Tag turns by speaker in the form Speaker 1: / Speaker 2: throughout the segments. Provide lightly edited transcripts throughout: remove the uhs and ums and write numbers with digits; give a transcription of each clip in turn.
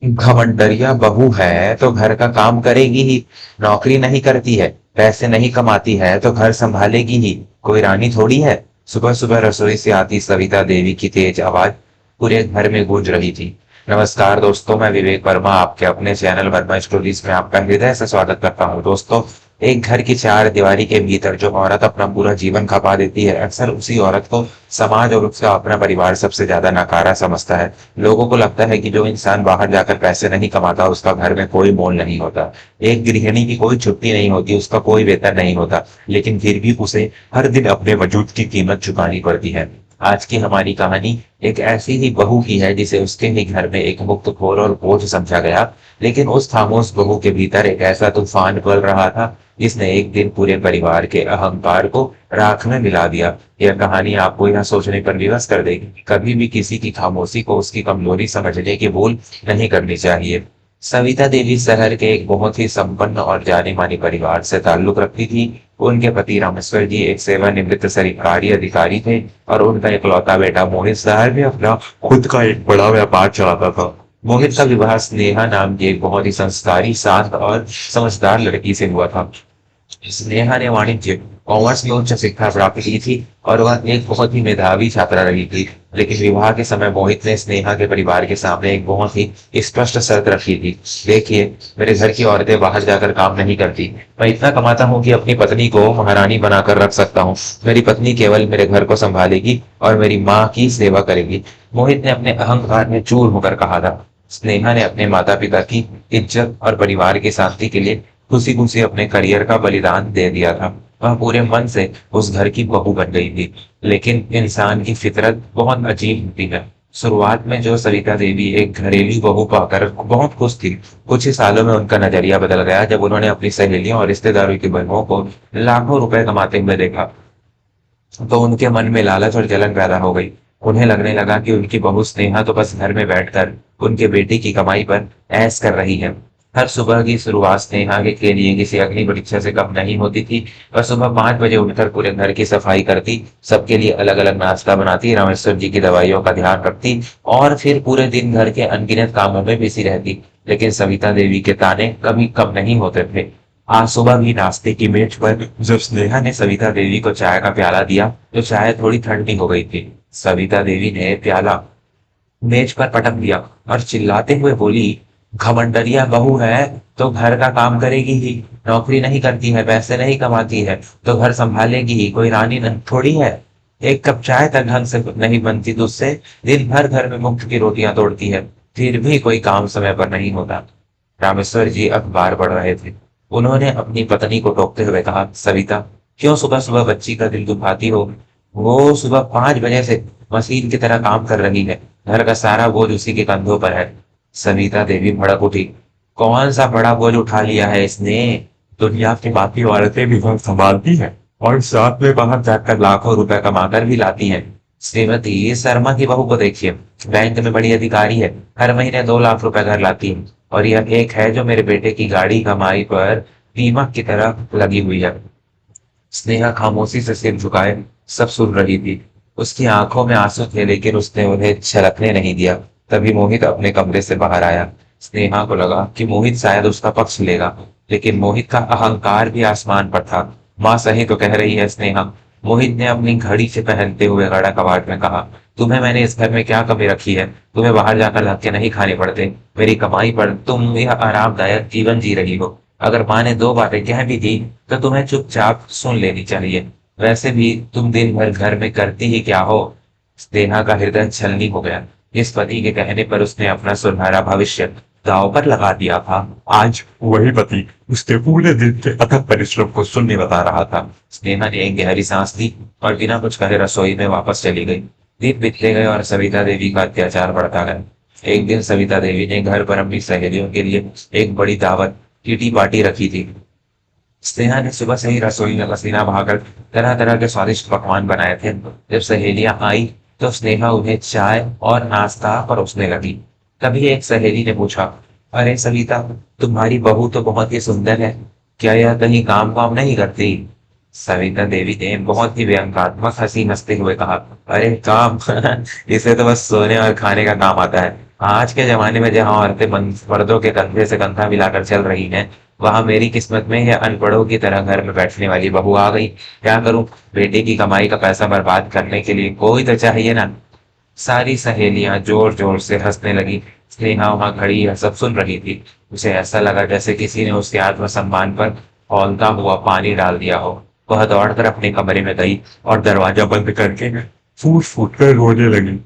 Speaker 1: घमंडरिया बहू है तो घर का काम करेगी ही। नौकरी नहीं करती है, पैसे नहीं कमाती है तो घर संभालेगी ही। कोई रानी थोड़ी है। सुबह सुबह रसोई से आती सविता देवी की तेज आवाज पूरे घर में गूंज रही थी। नमस्कार दोस्तों, मैं विवेक वर्मा आपके अपने चैनल वर्मा स्टोरीज में आपका हृदय से स्वागत करता हूँ। दोस्तों, एक घर की चार दीवारी के भीतर जो औरत अपना पूरा जीवन खपा देती है, अक्सर उसी औरत को समाज और उसका अपना परिवार सबसे ज्यादा नकारा समझता है। लोगों को लगता है कि जो इंसान बाहर जाकर पैसे नहीं कमाता उसका घर में कोई मोल नहीं होता। एक गृहिणी की कोई छुट्टी नहीं होती, उसका कोई वेतन नहीं होता, लेकिन फिर भी उसे हर दिन अपने वजूद की कीमत चुकानी पड़ती है। आज की हमारी कहानी एक ऐसी ही बहू की है जिसे उसके ही घर में एक मुक्तखोर और बोझ समझा गया। लेकिन उस खामोश बहू के भीतर एक ऐसा तूफान पल रहा था जिसने एक दिन पूरे परिवार के अहंकार को राख में मिला दिया। यह कहानी आपको यह सोचने पर विवश कर देगी कि कभी भी किसी की खामोशी को उसकी कमजोरी समझने की भूल नहीं करनी चाहिए। सविता देवी शहर के एक बहुत ही संपन्न और जानी मानी परिवार से ताल्लुक रखती थी। उनके पति रामेश्वर जी एक सेवानिवृत्त सरकारी अधिकारी थे और उनका इकलौता बेटा मोहित शहर में अपना खुद का एक बड़ा व्यापार चलाता था। मोहित का विवाह स्नेहा नाम की एक बहुत ही संस्कारी, शांत और समझदार लड़की से हुआ था। स्नेहा ने वाणिज्य कॉमर्स में उच्च शिक्षा प्राप्त की थी और वह एक बहुत ही मेधावी छात्रा रही थी। लेकिन विवाह के समय मोहित ने स्नेहा के परिवार के सामने एक बहुत ही स्पष्ट शर्त रखी थी। देखिए, मेरे घर की औरतें बाहर जाकर काम नहीं करती। मैं इतना कमाता हूँ कि अपनी पत्नी को महारानी बनाकर रख सकता हूँ। मेरी पत्नी केवल मेरे घर को संभालेगी और मेरी माँ की सेवा करेगी। मोहित ने अपने अहंकार में चूर होकर कहा था। स्नेहा ने अपने माता पिता की इज्जत और परिवार की शांति के लिए खुशी खुशी अपने करियर का बलिदान दे दिया था। वह पूरे मन से उस घर की बहू बन गई थी। लेकिन इंसान की फितरत बहुत अजीब होती है। शुरुआत में जो सविता देवी एक घरेलू बहू पाकर बहुत खुश थी, कुछ ही सालों में उनका नजरिया बदल गया जब उन्होंने अपनी सहेलियों और रिश्तेदारों की बहनों को लाखों रुपए कमाते हुए देखा। तो उनके मन में लालच और जलन पैदा हो गई। उन्हें लगने लगा कि उनकी बहू स्नेहा तो बस घर में बैठकर उनके बेटे की कमाई पर ऐश कर रही है। हर सुबह की शुरुआत स्नेहा के लिए किसी अग्नि परीक्षा से कम नहीं होती थी। वह सुबह 5 बजे उठकर पूरे घर की सफाई करती, सबके लिए अलग अलग नाश्ता बनाती, रामेश्वर जी की दवाइयों का ध्यान रखती और फिर पूरे दिन घर के अनगिनत कामों में बिजी रहती। लेकिन सविता देवी के ताने कभी कम नहीं होते थे। आज सुबह भी नाश्ते की मेज पर जब स्नेहा ने सविता देवी को चाय का प्याला दिया तो चाय थोड़ी ठंडी हो गई थी। सविता देवी ने प्याला मेज पर पटक दिया और चिल्लाते हुए बोली, घमंडरिया बहू है तो घर का काम करेगी ही। नौकरी नहीं करती है, पैसे नहीं कमाती है तो घर संभालेगी ही। कोई रानी नहीं थोड़ी है। एक कप चाय तक ढंग से नहीं बनती तो उससे दिन भर घर में मुफ्त की रोटियां तोड़ती है, फिर भी कोई काम समय पर नहीं होता। रामेश्वर जी अखबार पढ़ रहे थे। उन्होंने अपनी पत्नी को टोकते हुए कहा, सविता, क्यों सुबह सुबह बच्ची का दिल दुखाती हो? वो सुबह 5 बजे से मशीन की तरह काम कर रही है। घर का सारा बोझ उसी के कंधों पर है। सविता देवी भड़क उठी। कौन सा बड़ा बोझ उठा लिया है इसने? दुनिया की बाकी औरतें भी घर संभालती हैं और साथ में बाहर जाकर लाखों रुपए कमाकर भी लाती हैं। श्रीमती शर्मा की बहू को देखिए, बैंक में बड़ी अधिकारी है, हर महीने 2 लाख रुपए घर लाती है। और यह एक है जो मेरे बेटे की गाड़ी कमाई पर दीमक की तरह लगी हुई है। स्नेहा खामोशी से सिर झुकाए सब सुन रही थी। उसकी आंखों में आंसू थे लेकिन उसने उन्हें छलकने नहीं दिया। तभी मोहित अपने कमरे से बाहर आया। स्नेहा को लगा कि मोहित शायद उसका पक्ष लेगा, लेकिन मोहित का अहंकार भी आसमान पर था। माँ सही तो कह रही है स्नेहा, मोहित ने अपनी घड़ी से पहनते हुए गड़ा कबाड़ में कहा। तुम्हें मैंने इस घर में क्या कमी रखी है? तुम्हें बाहर जाकर धक्के नहीं खाने पड़ते, मेरी कमाई पर तुम यह आरामदायक जीवन जी रही हो। अगर माँ ने 2 बातें कह भी दी तो तुम्हें चुपचाप सुन लेनी चाहिए। वैसे भी तुम दिन भर घर में करती ही क्या हो? स्नेहा का हृदय छलनी हो गया। इस पति के कहने पर उसने अपना सुनहरा भविष्य दांव पर लगा दिया था। आज वही पति उसके पूरे दिन के अथक परिश्रम को शून्य बता रहा था। स्नेहा ने एक गहरी सांस ली और बिना कुछ कहे रसोई में वापस चली गई। दिन बीतते गए और सविता देवी का अत्याचार बढ़ता गया। एक दिन सविता देवी ने घर पर अपनी सहेलियों के लिए एक बड़ी दावत किटी पार्टी रखी थी। स्नेहा ने सुबह से ही रसोई में पसीना बहाकर तरह तरह के स्वादिष्ट पकवान बनाए थे। जब सहेलियां आई तो स्नेहा उन्हें चाय और नाश्ता परोसने लगी। तभी एक सहेली ने पूछा, अरे सविता, तुम्हारी बहू तो बहुत ही सुंदर है, क्या यह कहीं काम वाम नहीं करती? सविता देवी ने बहुत ही व्यंग्यात्मक हंसी हंसते हुए कहा, अरे काम इसे तो बस सोने और खाने का काम आता है। आज के ज़माने में जहाँ औरतें मर्दों के कंधे से कंधा मिलाकर चल रही हैं, वहाँ मेरी किस्मत में यह अनपढ़ों की तरह घर में बैठने वाली बहू आ गई। क्या करूँ? बेटे की कमाई का पैसा बर्बाद करने के लिए कोई तो चाहिए ना। सारी सहेलियां जोर जोर से हंसने लगी। स्नेहा वहां खड़ी यह सब सुन रही थी। उसे ऐसा लगा जैसे किसी ने उसके आत्मसम्मान पर खौलता हुआ पानी डाल दिया हो। वह दौड़कर अपने कमरे में गई और दरवाजा बंद करके फूट फूट कर रोने लगी।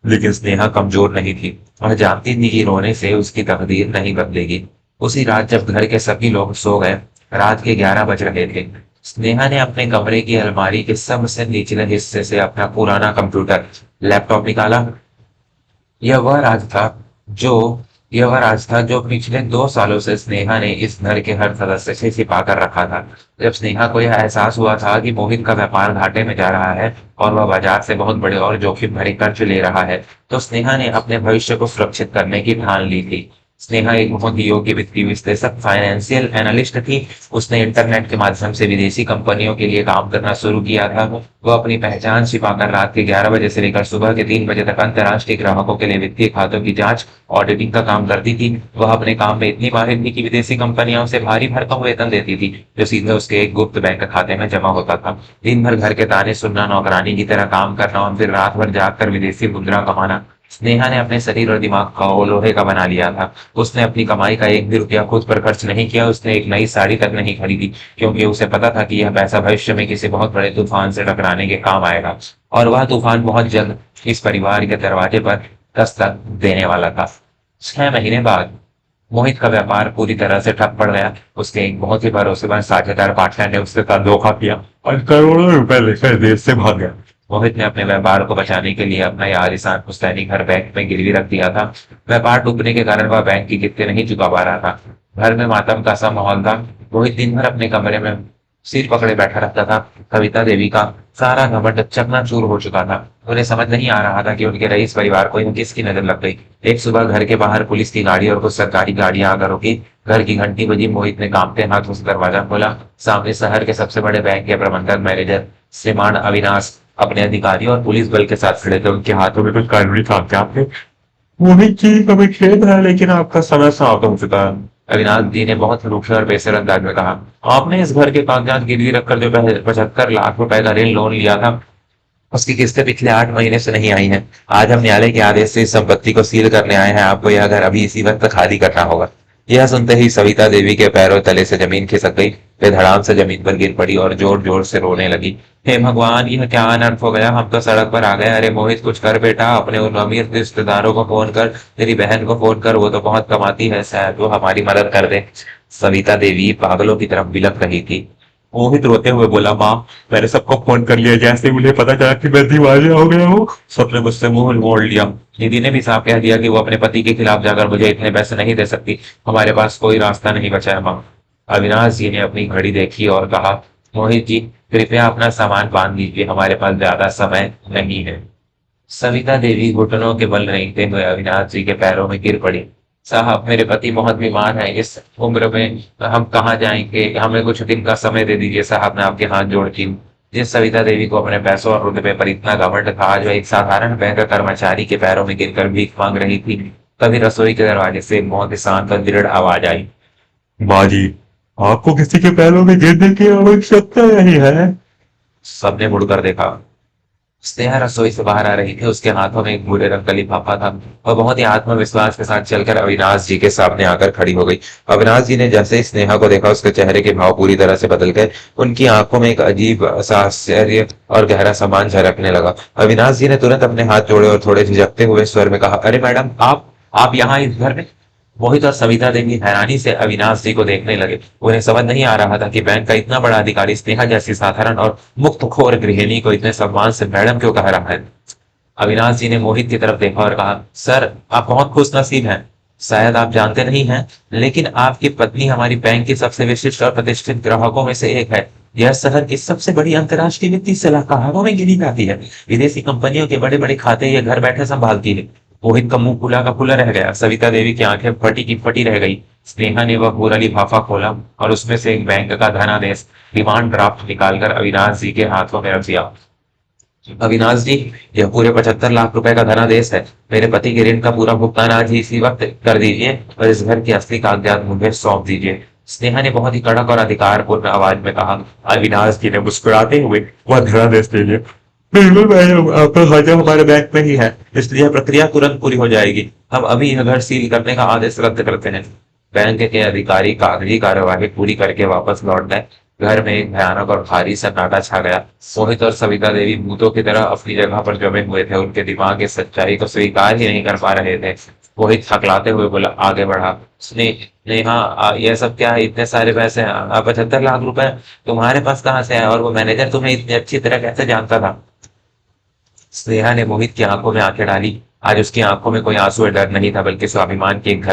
Speaker 1: लेकिन स्नेहा कमजोर नहीं थी। वह जानती थी कि रोने से उसकी तकदीर नहीं बदलेगी। उसी रात जब घर के सभी लोग सो गए, रात के 11 बज रहे थे, स्नेहा ने अपने कमरे की अलमारी के सबसे निचले हिस्से से अपना पुराना कंप्यूटर लैपटॉप निकाला। यह वह राज था जो यह वह राज था जो पिछले 2 सालों से स्नेहा ने इस घर के हर सदस्य से छिपा कर रखा था। जब स्नेहा को यह एहसास हुआ था कि मोहित का व्यापार घाटे में जा रहा है और वह बाजार से बहुत बड़े और जोखिम भरे कर्ज ले रहा है, तो स्नेहा ने अपने भविष्य को सुरक्षित करने की ठान ली थी। स्नेहा एक बहुत ही योग्य वित्तीय विश्लेषक फाइनेंशियल एनालिस्ट थी। उसने इंटरनेट के माध्यम से विदेशी कंपनियों के लिए काम करना शुरू किया था। वह अपनी पहचान छिपाकर रात के 11 बजे से लेकर सुबह के 3 बजे तक अंतर्राष्ट्रीय ग्राहकों के लिए वित्तीय खातों की जांच, ऑडिटिंग का काम करती थी। वह अपने काम में इतनी माहिर थी कि विदेशी कंपनियां उसे भारी भरकम वेतन देती थी, जो सीधे उसके एक गुप्त बैंक खाते में जमा होता था। दिन भर घर के ताने सुनना, नौकरानी की तरह काम करना और फिर रात भर जागकर विदेशी मुद्रा कमाना। स्नेहा ने अपने शरीर और दिमाग का वो लोहे का बना लिया था। उसने अपनी कमाई का एक भी रुपया खुद पर खर्च नहीं किया। उसने एक नई साड़ी तक नहीं खरीदी, क्योंकि उसे पता था कि यह पैसा भविष्य में किसी बहुत बड़े तूफान से टकराने के काम आएगा। और वह तूफान बहुत जल्द इस परिवार के दरवाजे पर दस्तक देने वाला था। 6 महीने बाद मोहित का व्यापार पूरी तरह से ठप पड़ गया। उसके एक बहुत ही भरोसेमंद साझेदार पार्टनर ने उसके साथ धोखा किया और करोड़ों रुपए लेकर देश से भाग गया। मोहित ने अपने व्यापार को बचाने के लिए अपना यह आलीशान पुश्तैनी घर बैंक में गिरवी रख दिया था। व्यापार डूबने के कारण वह बैंक की किस्तें नहीं चुका पा रहा था। घर में मातम का सा माहौल था। मोहित दिन भर अपने कमरे में सिर पकड़े बैठा रहता था। कविता देवी का सारा घमंड चकनाचूर हो चुका था। उन्हें समझ नहीं आ रहा था कि उनके रईस परिवार को इन किसकी नजर लग गई। एक सुबह घर के बाहर पुलिस की गाड़ी और कुछ सरकारी गाड़ियां आकर रुकी। घर की घंटी बजी। मोहित ने कांपते हाथों से दरवाजा खोला। सामने शहर के सबसे बड़े बैंक के प्रबंधक मैनेजर श्रीमान अविनाश अपने अधिकारियों और पुलिस बल के साथ खड़े थे। उनके हाथों में कुछ कानूनी कागजात थे। मोहित जी, हमें खेद है लेकिन आपका समय समाप्त हो चुका है। अविनाश जी ने बहुत रूखे और बेसर अंदाज में कहा, आपने इस घर के कागजात गिरवी रखकर जो 75 लाख रुपए का ऋण लोन लिया था, उसकी किस्तें पिछले 8 महीने से नहीं आई हैं। आज हम न्यायालय के आदेश से इस संपत्ति को सील करने आए हैं। आपको यह घर अभी इसी वक्त खाली करना होगा। यह सुनते ही सविता देवी के पैरों तले से जमीन खिसक गई। वे धड़ाम से जमीन पर गिर पड़ी और जोर जोर से रोने लगी। हे भगवान, यह क्या अनर्थ हो गया। हम तो सड़क पर आ गए। अरे मोहित, कुछ कर बेटा। अपने उन अमीर रिश्तेदारों को फोन कर, तेरी बहन को फोन कर, वो तो बहुत कमाती है, शायद वो हमारी मदद कर दे। सविता देवी पागलों की तरफ बिलख रही थी। मोहित रोते हुए बोला, माँ, मैंने सबको फोन कर लिया। जैसे ही मुझे पता चला कि मैं दिवालिया हो गया हूँ, सबने मुझसे मुंह मोड़ लिया। निधि ने भी साफ कह दिया कि वो अपने पति के खिलाफ जाकर मुझे इतने पैसे नहीं दे सकती। हमारे पास कोई रास्ता नहीं बचा है, माँ। अविनाश जी ने अपनी घड़ी देखी और कहा, मोहित जी, कृपया अपना सामान बांध लीजिए, हमारे पास ज्यादा समय नहीं है। सविता देवी घुटनों के बल रेंगते हुए अविनाश जी के पैरों में गिर पड़ी। साहब, मेरे पति बहुत बीमार हैं। इस उम्र में हम कहाँ जाएंगे। हमें कुछ दिन का समय दे दीजिए साहब, मैं आपके हाथ जोड़ती हूँ। जिस सविता देवी को अपने पैसों और रुतबे पर इतना घमंड था, आज वह एक साधारण बैंक कर्मचारी के पैरों में गिरकर भीख मांग रही थी। तभी रसोई के दरवाजे से एक बहुत ही शांत और दृढ़ आवाज आई, माँ जी, आपको किसी के पैरों में गिरने की आवश्यकता नहीं है। सबने मुड़कर देखा। स्नेहा रसोई से बाहर आ रही थी। उसके हाथों में एक भूरे रंग का लिफाफा था। वह बहुत ही आत्मविश्वास के साथ चलकर अविनाश जी के सामने आकर खड़ी हो गई। अविनाश जी ने जैसे ही स्नेहा को देखा, उसके चेहरे के भाव पूरी तरह से बदल गए। उनकी आंखों में एक अजीब सा आश्चर्य और गहरा सम्मान झलकने लगा। अविनाश जी ने तुरंत अपने हाथ जोड़े और थोड़े झिझकते हुए स्वर में कहा, अरे मैडम, आप यहाँ इस घर में। मोहित और सविता देवी हैरानी से अविनाश जी को देखने लगे। उन्हें समझ नहीं आ रहा था कि बैंक का इतना बड़ा अधिकारी स्नेहा जैसी साधारण और मुक्तखोर गृहिणी को इतने सम्मान से मैडम क्यों कह रहा है। अविनाश जी ने मोहित की तरफ देखा और कहा, सर, आप बहुत खुश नसीब हैं। शायद आप जानते नहीं हैं, लेकिन आपकी पत्नी हमारी बैंक की सबसे विशिष्ट और प्रतिष्ठित ग्राहकों में से एक है। यह शहर की सबसे बड़ी अंतर्राष्ट्रीय वित्तीय सलाहकारों में गिनी जाती है। विदेशी कंपनियों के बड़े बड़े खाते ये घर बैठे संभालती है। मोहित का मुंह खुला का खुला रह गया। सविता देवी की आंखें फटी की फटी रह गई। स्नेहा ने वह पूरा लिफाफा खोला और उसमें से एक बैंक का धनादेश, डिमांड ड्राफ्ट निकालकर अविनाश जी के हाथों में रख दिया। अविनाश जी, यह पूरे 75 लाख रुपए का धनादेश है। मेरे पति के ऋण का पूरा भुगतान आज ही इसी वक्त कर दीजिए और इस घर की असली कागजात मुझे सौंप दीजिए। स्नेहा ने बहुत ही कड़क और अधिकारपूर्ण आवाज में कहा। अविनाश जी ने मुस्कुराते हुए वह धनादेश ले लिया। बिल्कुल मैडम, आपका खाता हमारे बैंक में ही है, इसलिए प्रक्रिया तुरंत पूरी हो जाएगी। हम अभी यह घर सील करने का आदेश रद्द करते हैं। बैंक के अधिकारी कागजी कार्यवाही पूरी करके वापस लौट गए। घर में एक भयानक और भारी सन्नाटा छा गया। मोहित और सविता देवी भूतों की तरह अपनी जगह पर जमे हुए थे। उनके दिमाग इस सच्चाई को स्वीकार ही नहीं कर पा रहे थे। मोहित हकलाते हुए बोला, आगे बढ़ा। नेहा, यह सब क्या है? इतने सारे पैसे हैं, 75 लाख रुपए तुम्हारे पास कहाँ से है? और वो मैनेजर तुम्हें इतनी अच्छी तरह कैसे जानता था? स्नेहा ने मोहित की आंखों में आंखें डाली। आज उसकी आंखों में कोई आंसू या डर नहीं था, बल्कि स्वाभिमान की एक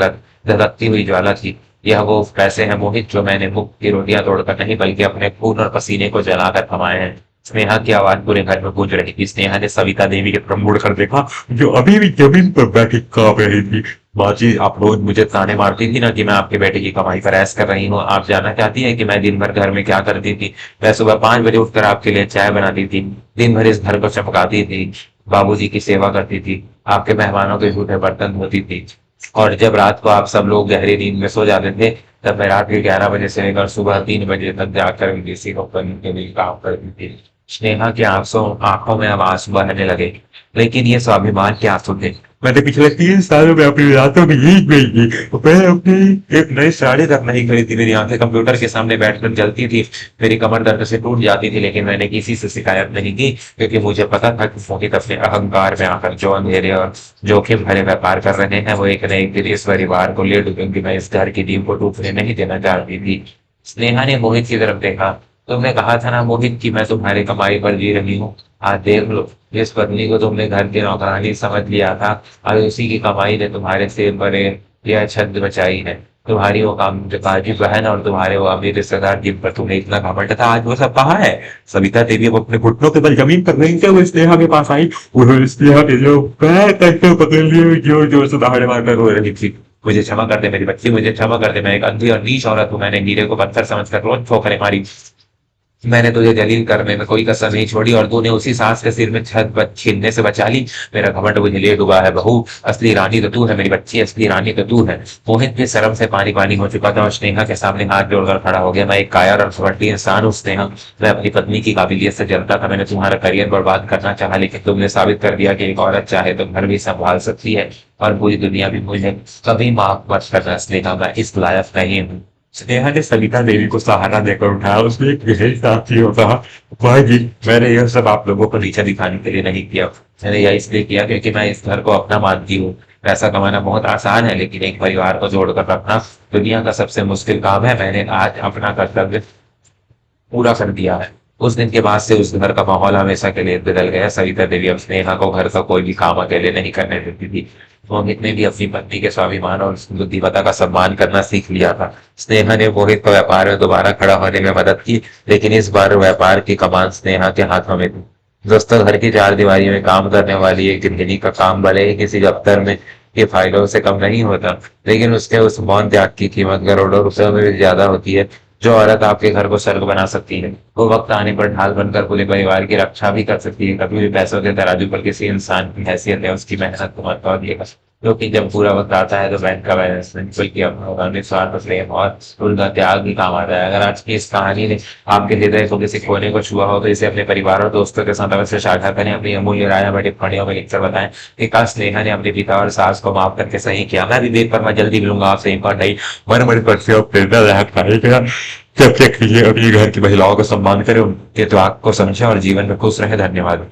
Speaker 1: धधकती हुई ज्वाला थी। यह वो पैसे हैं मोहित, जो मैंने मुफ्त की रोटियां तोड़कर नहीं, बल्कि अपने खून और पसीने को जलाकर कमाए हैं। स्नेहा की आवाज पूरे घर में गूंज रही थी। स्नेहा ने सविता देवी की तरफ मुड़कर देखा, जो अभी भी जमीन पर बैठी कांप रही थी। माँ जी, आप रोज मुझे ताने मारती थी ना कि मैं आपके बेटे की कमाई पर ऐश कर रही हूँ। आप जानना चाहती है कि मैं दिन भर घर में क्या करती थी? मैं सुबह 5 बजे उठकर आपके लिए चाय बनाती थी, दिन भर इस घर को चमकाती थी, बाबूजी की सेवा करती थी, आपके मेहमानों के झूठे बर्तन धोती थी। और जब रात को आप सब लोग गहरी नींद में सो जाते थे, तब मैं रात के 11 बजे से लेकर सुबह 3 बजे तक जाकर विदेशी कंपनी के लिए काम करती थी। स्नेहा के आंखों में अब आंसू बहने लगे, लेकिन ये स्वाभिमान के आंसू थे। मैंने पिछले 3 सालों में अपनी रातों में नींद नहीं की। मैंने अपनी एक नई साड़ी तक नहीं खरीदी। मेरी आंखें कंप्यूटर के सामने बैठकर जलती थी, मेरी कमर दर्द से टूट जाती थी, लेकिन मैंने किसी से शिकायत नहीं की, क्योंकि मुझे पता था कि मोहित अपने अहंकार में आकर जो अंधेरे और जोखिम भरे व्यापार कर रहे हैं, वो एक न एक दिन इस परिवार को ले डूबेंगे। मैं इस घर की नींव को टूटने नहीं देना चाहती थी। स्नेहा ने मोहित की तरफ देखा। तुमने कहा था ना मोहित कि मैं तुम्हारी कमाई पर जी रही हूँ। आज देख लो, जिस पत्नी को तुमने घर की नौकरानी समझ लिया था, आज उसी की कमाई ने तुम्हारे सिर पर यह छत बचाई है। तुम्हारी वो काम काजी बहन और तुम्हारे वो अमीर रिश्तेदार जिन पर तुम्हें इतना घमंड था, आज वो सब कहाँ है? सविता देवी अब अपने घुटनों के बल जमीन पर रेंगते हुए स्नेहा के पास आई। उन्होंने स्नेहा के जो पैर तक को पकड़ लिए, जोर जोर से दहाड़े मारकर रो रही थी। मुझे क्षमा कर दे मेरी बच्ची, मुझे क्षमा कर दे। मैं एक अंधी और नीच औरत हूँ। मैंने हीरे को पत्थर समझकर रोज ठोकरें मारी। मैंने तुझे जलील करने में कोई कसर नहीं छोड़ी, और तूने उसी सास के सिर में छत छीनने से बचा ली। मेरा घमंड मुझे ले डूबा है। बहू, असली रानी तो तू है, मेरी बच्ची असली रानी तो तू है। मोहित भी शर्म से पानी पानी हो चुका था और स्नेहा के सामने हाथ जोड़कर खड़ा हो गया। मैं एक कायर और फटी इंसान हूँ स्नेहा। मैं अपनी पत्नी की काबिलियत से जलता था। मैंने तुम्हारा करियर बर्बाद करना चाहा, लेकिन तुमने साबित कर दिया कि एक औरत चाहे तो घर भी संभाल सकती है और पूरी दुनिया भी। मुझे कभी माफ मत करना स्नेहा, मैं इस लायक नहीं हूँ। स्नेहा ने सविता देवी को सहारा देकर उठाया। उसने एक गहरी सांस ली और कहा, भाई जी, मैंने यह सब आप लोगों को नीचा दिखाने के लिए नहीं किया। मैंने यह इसलिए किया क्योंकि मैं इस घर को अपना मानती हूँ। पैसा कमाना बहुत आसान है, लेकिन एक परिवार को जोड़कर रखना दुनिया का सबसे मुश्किल काम है। मैंने आज अपना कर्तव्य पूरा कर दिया है। उस दिन के बाद से उस घर का माहौल हमेशा के लिए बदल गया। सविता देवी अब स्नेहा को घर का कोई भी काम अकेले नहीं करने देती थी। मोहित ने भी अपनी पत्नी के स्वाभिमान और बुद्धिमत्ता का सम्मान करना सीख लिया था। स्नेहा ने मोहित को व्यापार में दोबारा खड़ा होने में मदद की, लेकिन इस बार व्यापार की कमान स्नेहा के हाथों में थी। दोस्तों, घर की चारदीवारी में काम करने वाली एक गृहिणी का काम भले ही किसी दफ्तर में के फायदों से कम नहीं होता, लेकिन उसके उस मौन त्याग की कीमत करोड़ों रुपयों में भी ज्यादा होती है। जो औरत आपके घर को स्वर्ग बना सकती है, वो वक्त आने पर ढाल बनकर पूरे परिवार की रक्षा भी कर सकती है। कभी भी पैसों के तराजू पर किसी इंसान की हैसियत है उसकी मेहनत को मत दिएगा, क्योंकि जब पूरा वक्त आता है तो बैंक का बैलेंस नहीं, बल्कि अपना निस्वार्थ प्रेम और उनका त्याग भी काम आता है। अगर आज की इस कहानी ने आपके हृदय को किसी कोने को छुआ हो, तो इसे अपने परिवार और दोस्तों के साथ अवश्य साझा करें। अपनी अमूल्य राय हमें टिप्पणियों में लिखकर बताएं कि काश स्नेहा ने अपने पिता और सास को माफ करके सही किया। मैं विवेक पर मैं जल्दी मिलूंगा आपसे एक और नई मन पर से प्रेरणा पाएगा। जब तक के लिए अपने घर की महिलाओं को सम्मान करें, उनके त्याग को समझे और जीवन में खुश रहे। धन्यवाद।